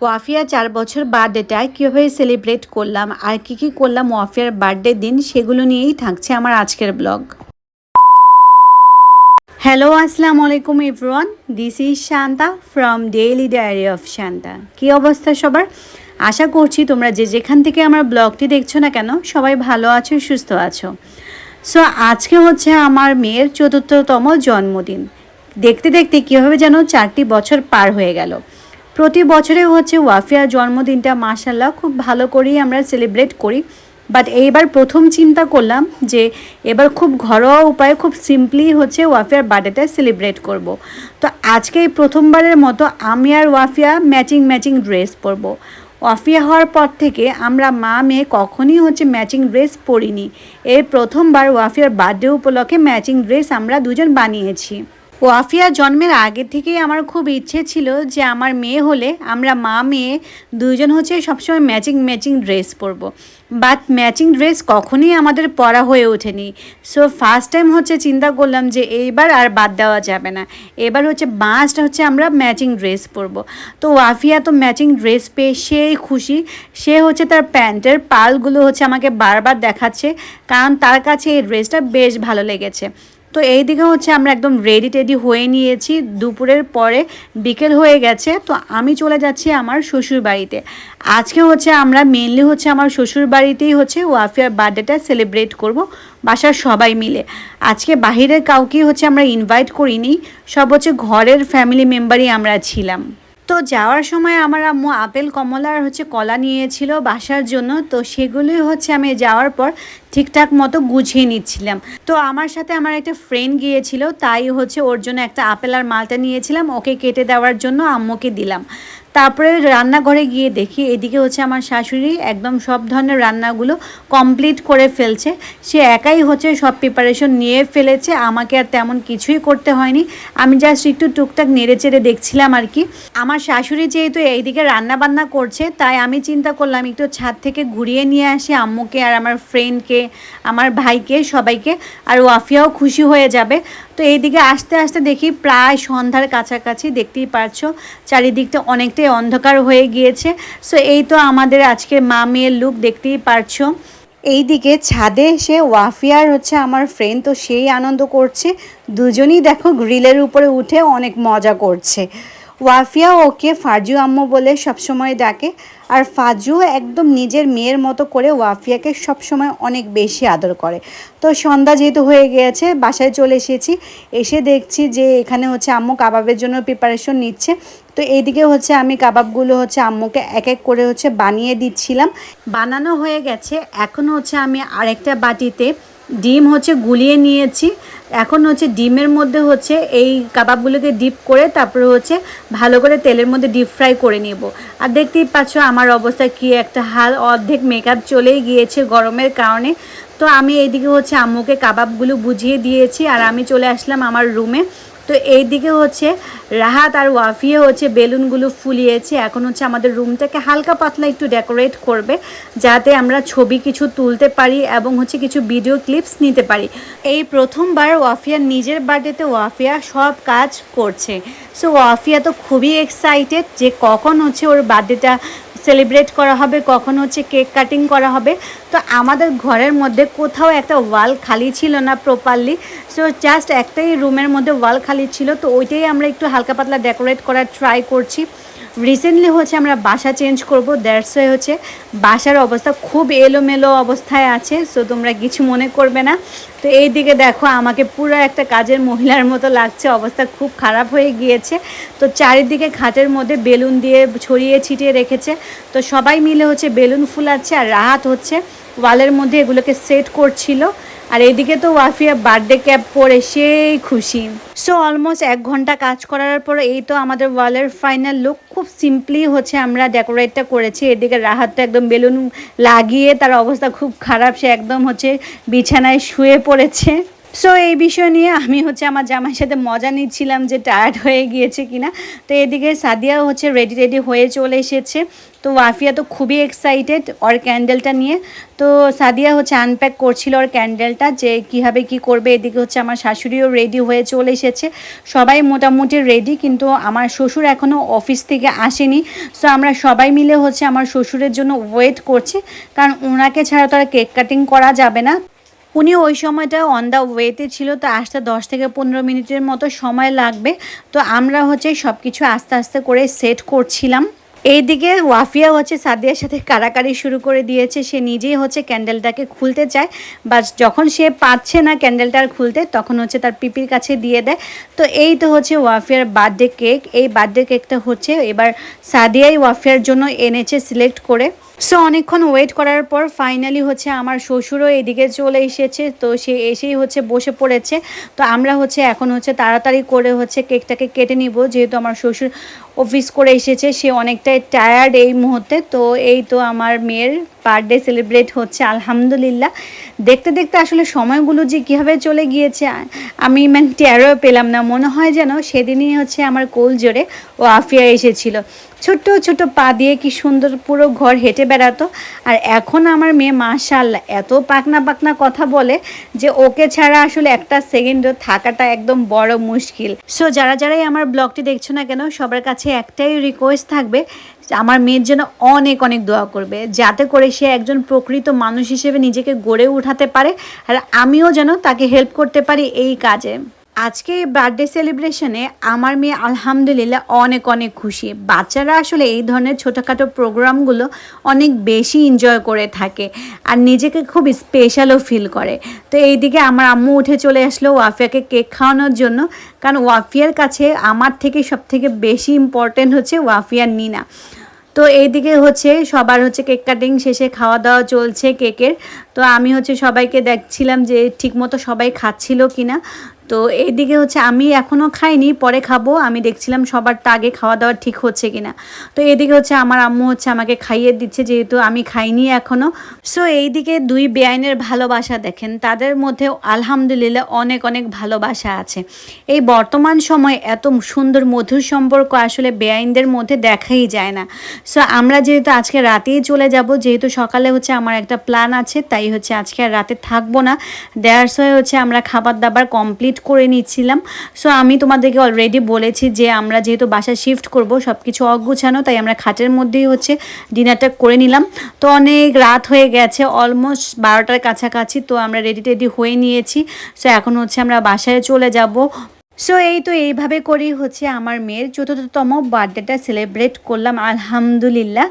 ওয়াফিয়া ৪ বছর বার্থডেটা কীভাবে সেলিব্রেট করলাম আর কী করলাম ওয়াফিয়ার বার্থডে দিন সেগুলো নিয়েই থাকছে আমার আজকের ব্লগ। হ্যালো, আসসালামু আলাইকুম everyone, this is Shanta from daily diary of Shanta. কী অবস্থা সবার? আশা করছি তোমরা যে যেখান থেকে আমার ব্লগটি দেখছো না কেন সবাই ভালো আছো, সুস্থ আছো। সো আজকে হচ্ছে আমার মেয়ের ৪র্থতম জন্মদিন। দেখতে দেখতে কীভাবে যেন ৪টি বছর পার হয়ে গেল। প্রতি বছরে হচ্ছে ওয়াফিয়ার জন্মদিনটা মাশাআল্লাহ খুব ভালো করেই আমরা সেলিব্রেট করি, বাট এইবার প্রথম চিন্তা করলাম যে এবার খুব ঘরোয়া উপায়ে খুব সিম্পলি হচ্ছে ওয়াফিয়ার বার্থডেটা সেলিব্রেট করব। তো আজকে এই প্রথমবারের মতো আমি আর ওয়াফিয়া ম্যাচিং ড্রেস পরবো। ওয়াফিয়া হওয়ার পর থেকে আমরা মা মেয়ে কখনই হচ্ছে ম্যাচিং ড্রেস পরিনি। এই প্রথমবার ওয়াফিয়ার বার্থডে উপলক্ষে ম্যাচিং ড্রেস আমরা দুজন বানিয়েছি। ওয়াফিয়া জন্মের আগে থেকেই আমার খুব ইচ্ছে ছিল যে আমার মেয়ে হলে আমরা মা মেয়ে দুজন হচ্ছে সবসময় ম্যাচিং ড্রেস পরবো, বাট ম্যাচিং ড্রেস কখনই আমাদের পরা হয়ে ওঠেনি। সো ফার্স্ট টাইম হচ্ছে চিন্তা করলাম যে এইবার আর বাদ দেওয়া যাবে না, এবার হচ্ছে মাস্ট হচ্ছে আমরা ম্যাচিং ড্রেস পরবো। তো ওয়াফিয়া তো ম্যাচিং ড্রেস পেয়ে সেই খুশি, সে হচ্ছে তার প্যান্টের পালগুলো হচ্ছে আমাকে বারবার দেখাচ্ছে, কারণ তার কাছে এই ড্রেসটা বেশ ভালো লেগেছে। তো এই দিকে হচ্ছে আমরা একদম রেডি হয়ে নিয়েছি। দুপুরের পরে বিকেল হয়ে গেছে, তো আমি চলে যাচ্ছি আমার শ্বশুর বাড়িতে। আজকে হচ্ছে আমরা মেনলি হচ্ছে আমার শ্বশুর বাড়িতেই হচ্ছে ওয়াফিয়ার বার্থডেটা সেলিব্রেট করব বাসার সবাই মিলে। আজকে বাহিরের কাউকেই হচ্ছে আমরা ইনভাইট করিনি, সব হচ্ছে ঘরের ফ্যামিলি মেম্বারই আমরা ছিলাম। তো যাওয়ার সময় আমার আম্মু আপেল কমলা আর হচ্ছে কলা নিয়েছিল বাসার জন্য, তো সেগুলোই হচ্ছে আমি যাওয়ার পর ঠিকঠাক মতো গুছিয়ে নিচ্ছিলাম। তো আমার সাথে আমার একটা ফ্রেন্ড গিয়েছিল, তাই হচ্ছে ওর জন্য একটা আপেল আর মালটা নিয়েছিলাম, ওকে কেটে দেওয়ার জন্য আম্মুকে দিলাম। তারপরে রান্নাঘরে গিয়ে দেখি এদিকে হচ্ছে আমার শাশুড়ি একদম সব ধরনের রান্নাগুলো কমপ্লিট করে ফেলছে। সে একাই হচ্ছে সব প্রিপারেশন নিয়ে ফেলেছে, আমাকে আর তেমন কিছুই করতে হয়নি। আমি জাস্ট একটু টুকটাক নেড়ে চেড়ে দেখছিলাম আর কি। আমার শাশুড়ি যেহেতু এইদিকে রান্না বান্না করছে, তাই আমি চিন্তা করলাম একটু ছাদ থেকে ঘুরিয়ে নিয়ে আসি আম্মুকে আর আমার ফ্রেন্ডকে, আমার ভাইকে, সবাইকে, আর ওয়াফিয়াও খুশি হয়ে যাবে। তো এইদিকে আস্তে আস্তে দেখি প্রায় সন্ধ্যার কাছাকাছি, দেখতেই পারছো চারিদিকটা অনেকটাই অন্ধকার হয়ে গিয়েছে। সো এই তো আমাদের আজকের মা মেয়ের লুক দেখতেই পারছো। এইদিকে ছাদে এসে ওয়াফিয়ার হচ্ছে আমার ফ্রেন্ড, তো সেই আনন্দ করছে, দুজনই দেখো গ্রিলের উপরে উঠে অনেক মজা করছে। ওয়াফিয়া ওকে ফাজু আম্মু বলে সবসময় ডাকে, আর ফাজু একদম নিজের মেয়ের মতো করে ওয়াফিয়াকে সবসময় অনেক বেশি আদর করে। তো সন্ধ্যা যেহেতু হয়ে গিয়েছে বাসায় চলে এসেছি, এসে দেখছি যে এখানে হচ্ছে আম্মু কাবাবের জন্য প্রিপারেশন নিচ্ছে। তো এইদিকে হচ্ছে আমি কাবাবগুলো হচ্ছে আম্মুকে এক এক করে হচ্ছে বানিয়ে দিচ্ছিলাম। বানানো হয়ে গেছে, এখন হচ্ছে আমি আরেকটা বাটিতে ডিম হচ্ছে গুলিয়ে নিয়েছি। এখন হচ্ছে ডিমের মধ্যে হচ্ছে এই কাবাবগুলোকে ডিপ করে তারপরে হচ্ছে ভালো করে তেলের মধ্যে ডিপ ফ্রাই করে নেব। আর দেখতেই পাচ্ছ আমার অবস্থা কি একটা হাল, অর্ধেক মেকআপ চলেই গিয়েছে গরমের কারণে। তো আমি এইদিকে হচ্ছে আম্মুকে কাবাবগুলো বুঝিয়ে দিয়েছি আর আমি চলে আসলাম আমার রুমে। তো এইদিকে হচ্ছে রাহাত আর ওয়াফিয়া হচ্ছে বেলুনগুলো ফুলিয়েছে। এখন হচ্ছে আমাদের রুমটাকে হালকা পাতলা একটু ডেকোরেট করবে, যাতে আমরা ছবি কিছু তুলতে পারি এবং হচ্ছে কিছু ভিডিও ক্লিপস নিতে পারি। এই প্রথমবার ওয়াফিয়ার নিজের বার্থডেতে ওয়াফিয়া সব কাজ করছে। সো ওয়াফিয়া তো খুবই এক্সাইটেড যে কখন হচ্ছে ওর বার্থডেটা সেলিব্রেট করা হবে, কখন হচ্ছে কেক কাটিং করা হবে। তো আমাদের ঘরের মধ্যে কোথাও একটা ওয়াল খালি ছিল না প্রপারলি, সো জাস্ট একটাই রুমের মধ্যে ওয়াল খালি ছিল, তো ওইটাই আমরা একটু হালকা পাতলা ডেকোরেট করার ট্রাই করছি। রিসেন্টলি হচ্ছে আমরা বাসা চেঞ্জ করব, দ্যাটস ওয়াই হচ্ছে বাসার অবস্থা খুব এলোমেলো অবস্থায় আছে, সো তোমরা কিছু মনে করবে না। তো এই দিকে দেখো আমাকে পুরো একটা কাজের মহিলার মতো লাগছে, অবস্থা খুব খারাপ হয়ে গিয়েছে। তো চারিদিকে খাটের মধ্যে বেলুন দিয়ে ছড়িয়ে ছিটিয়ে রেখেছে, তো সবাই মিলে হচ্ছে বেলুন ফুলাচ্ছে আর রাহাত হচ্ছে ওয়ালের মধ্যে এগুলোকে সেট করছিল। আর এইদিকে তো ওয়াফিয়া বার্থডে ক্যাপ পরে সেই খুশি। সো অলমোস্ট 1 ঘন্টা কাজ করার পর এই তো আমাদের ওয়ালের ফাইনাল লুক। খুব সিম্পলি হচ্ছে আমরা ডেকোরেটটা করেছি। এদিকে রাহাতটা একদম বেলুন লাগিয়ে তার অবস্থা খুব খারাপ, সে একদম হচ্ছে বিছানায় শুয়ে পড়েছে। সো এই বিষয় নিয়ে আমি হচ্ছে আমার জামাইয়ের সাথে মজা নিচ্ছিলাম যে টায়ার্ড হয়ে গিয়েছে কিনা। তো এদিকে সাদিয়াও হচ্ছে রেডি হয়ে চলে এসেছে। তো ওয়াফিয়া তো খুবই এক্সাইটেড ওর ক্যান্ডেলটা নিয়ে। তো সাদিয়া হচ্ছে আনপ্যাক করছিল ওর ক্যান্ডেলটা যে কীভাবে কি করবে। এদিকে হচ্ছে আমার শাশুড়িও রেডি হয়ে চলে এসেছে, সবাই মোটামুটি রেডি, কিন্তু আমার শ্বশুর এখনও অফিস থেকে আসেনি। সো আমরা সবাই মিলে হচ্ছে আমার শ্বশুরের জন্য ওয়েট করছি, কারণ ওনাকে ছাড়া তো আর কেক কাটিং করা যাবে না। উনি ওই সময়টা অন দ্য ওয়েতে ছিল, তো আসতে 10 থেকে 15 মিনিটের মতো সময় লাগবে। তো আমরা হচ্ছে সব কিছু আস্তে আস্তে করে সেট করছিলাম। এইদিকে ওয়াফিয়া হচ্ছে সাদিয়ার সাথে কাড়াকাড়ি শুরু করে দিয়েছে। সে নিজেই হচ্ছে ক্যান্ডেলটাকে খুলতে চায়, বাট যখন সে পাচ্ছে না ক্যান্ডেলটার খুলতে, তখন হচ্ছে তার পিপির কাছে দিয়ে দেয়। তো এই তো হচ্ছে ওয়াফিয়ার বার্থডে কেক। এই বার্থডে কেকটা হচ্ছে এবার সাদিয়াই ওয়াফিয়ার জন্য এনেছে সিলেক্ট করে। সো অনেকক্ষণ ওয়েট করার পর ফাইনালি হচ্ছে আমার শ্বশুরও এদিকে চলে এসেছে। তো সে এসেই হচ্ছে বসে পড়েছে। তো আমরা হচ্ছে এখন হচ্ছে তাড়াতাড়ি করে হচ্ছে কেকটাকে কেটে নিব, যেহেতু আমার শ্বশুর অফিস করে এসেছে, সে অনেকটাই টায়ার্ড এই মুহূর্তে। তো এই তো আমার মেয়ের বার্থডে সেলিব্রেট হচ্ছে আলহামদুলিল্লাহ। দেখতে দেখতে আসলে সময়গুলো যে কীভাবে চলে গিয়েছে আমি টেরও পেলাম না। মনে হয় যেন সেদিনই হচ্ছে আমার কোল জোরে ও আফিয়া এসেছিল। ছোট্ট ছোট পা দিয়ে কি সুন্দর পুরো ঘর হেঁটে বেড়াতো। আর এখন আমার মেয়ে মাশাআল্লাহ এত পাকনা পাকনা কথা বলে যে ওকে ছাড়া আসলে একটা সেকেন্ডও থাকাটা একদম বড় মুশকিল। সো যারাই আমার ব্লগটি দেখছো না কেন, সবার কাছে একটাই রিকোয়েস্ট থাকবে, আমার মেয়ের জন্য অনেক অনেক দোয়া করবে, যাতে করে সে একজন প্রকৃত মানুষ হিসেবে নিজেকে গড়ে উঠাতে পারে, আর আমিও যেন তাকে হেল্প করতে পারি এই কাজে। আজকে এই বার্থডে সেলিব্রেশনে আমার মেয়ে আলহামদুলিল্লাহ অনেক অনেক খুশি। বাচ্চারা আসলে এই ধরনের ছোটোখাটো প্রোগ্রামগুলো অনেক বেশি এনজয় করে থাকে আর নিজেকে খুব স্পেশালও ফিল করে। তো এইদিকে আমার আম্মু উঠে চলে আসলো ওয়াফিয়াকে কেক খাওয়ানোর জন্য, কারণ ওয়াফিয়ার কাছে আমার থেকে সবথেকে বেশি ইম্পর্টেন্ট হচ্ছে ওয়াফিয়ার নিনা। তো এইদিকে হচ্ছে সবার হচ্ছে কেক কাটিং শেষে খাওয়া দাওয়া চলছে কেকের। তো আমি হচ্ছে সবাইকে দেখছিলাম যে ঠিকমতো সবাই খাচ্ছিল কিনা। তো এইদিকে হচ্ছে আমি এখনও খাইনি, পরে খাবো। আমি দেখছিলাম সবারটা আগে খাওয়া দাওয়া ঠিক হচ্ছে কিনা। তো এইদিকে হচ্ছে আমার আম্মু হচ্ছে আমাকে খাইয়ে দিচ্ছে, যেহেতু আমি খাইনি এখনও। সো এইদিকে দুই বেআইনের ভালোবাসা দেখেন, তাদের মধ্যে আলহামদুলিল্লাহ অনেক অনেক ভালোবাসা আছে। এই বর্তমান সময়ে এত সুন্দর মধুর সম্পর্ক আসলে বেআইনদের মধ্যে দেখাই যায় না। সো আমরা যেহেতু আজকে রাতেই চলে যাব, যেহেতু সকালে হচ্ছে আমার একটা প্ল্যান আছে, তাই হচ্ছে আজকে আর রাতে থাকবো না। দ্যাটস ওয়াই হচ্ছে আমরা খাবার দাবার কমপ্লিট করে নিচ্ছিলাম। সো আমি তোমাদেরকে অলরেডি বলেছি যে আমরা যেহেতু বাসা শিফট করব, সব কিছু অগুছানো, তাই আমরা খাটের মধ্যেই হচ্ছে ডিনারটা করে নিলাম। তো অনেক রাত হয়ে গেছে, অলমোস্ট 12টার কাছাকাছি। তো আমরা রেডি হয়ে নিয়েছি। সো এখন হচ্ছে আমরা বাসায় চলে যাব। সো এই তো এইভাবে করেই হচ্ছে আমার মেয়ের ৪র্থতম বার্থডেটা সেলিব্রেট করলাম আলহামদুলিল্লাহ।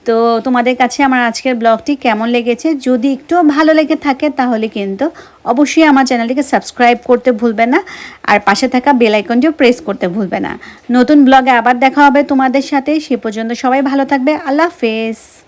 তো তোমাদের কাছে আমার আজকের ব্লগটি কেমন লেগেছে, যদি একটু ভালো লেগে থাকে তাহলে কিন্তু অবশ্যই আমার চ্যানেলটিকে সাবস্ক্রাইব করতে ভুলবে না, আর পাশে থাকা বেল আইকনটিও প্রেস করতে ভুলবে না। নতুন ব্লগে আবার দেখা হবে তোমাদের সাথে। সে পর্যন্ত সবাই ভালো থাকবে। আল্লাহ হাফেজ।